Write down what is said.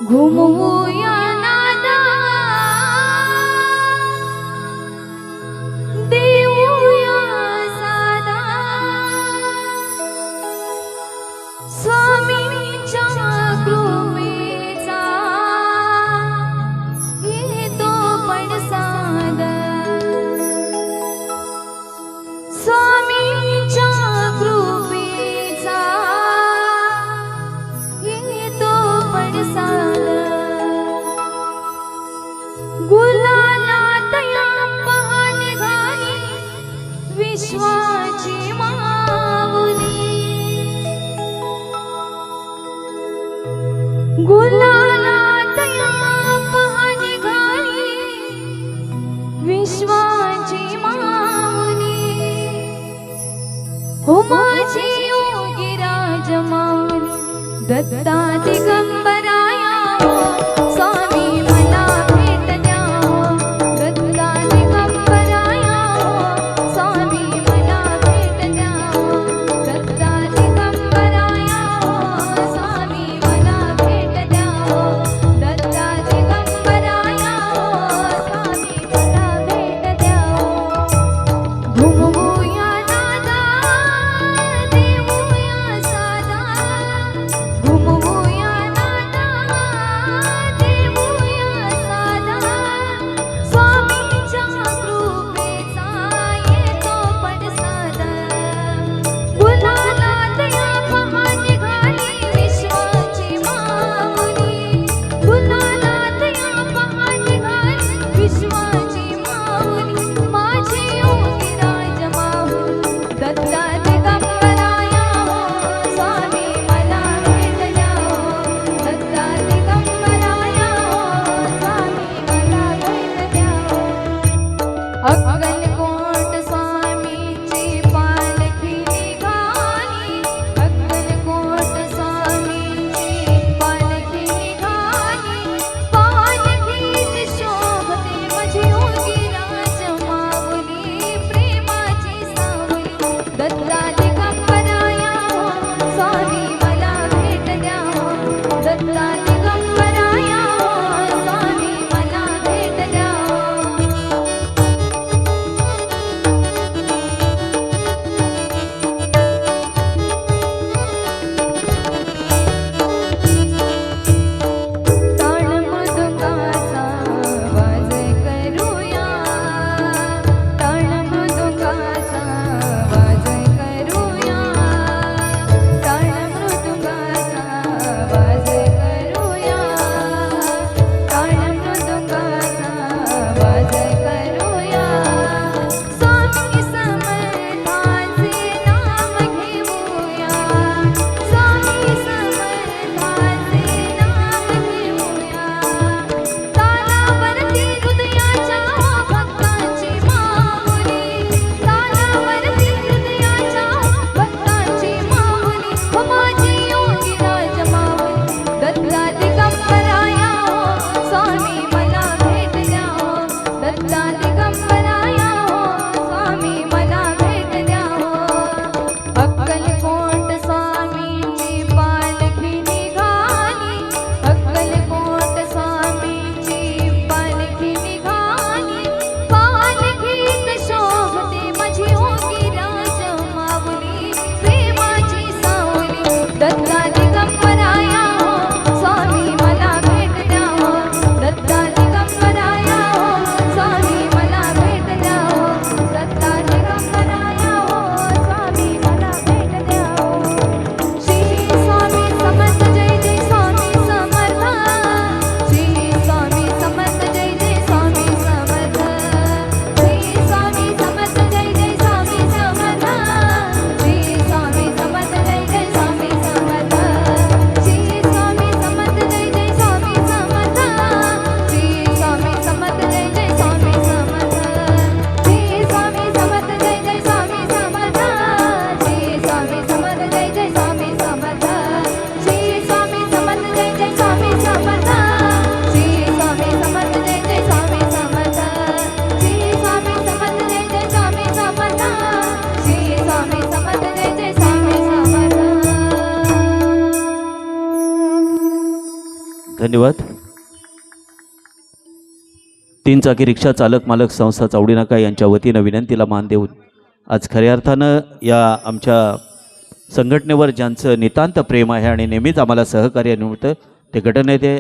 घुमवूया नादा देऊया सादा स्वामींच्या कृपेचा येतो पडसाद स्वामींच्या कृपेचा येतो पडसाद गुलालात या पहाणी घाई विश्वाची माऊली गुलालात या पहाणी घाई विश्वाची माऊली हो माझी योगी राजमाऊली दत्ता दिगंबराया स्वामी मला भेट द्या दत्ता दिगंबराया स्वामी मला भेट द्या दत्ता दिगंबराया स्वामी मला भेट द्या दत्ता दिगंबराया स्वामी मला भेट द्या घुमवूया नादा देऊया सादा घुमवूया नादा धन्यवाद. तीन चाकी रिक्षा चालक मालक संस्था चावडीनाका यांच्या वतीनं विनंतीला मान देऊन आज खऱ्या अर्थानं या आमच्या संघटनेवर ज्यांचं नितांत प्रेम आहे आणि नेहमीच आम्हाला सहकार्य मिळतं ते गटनेते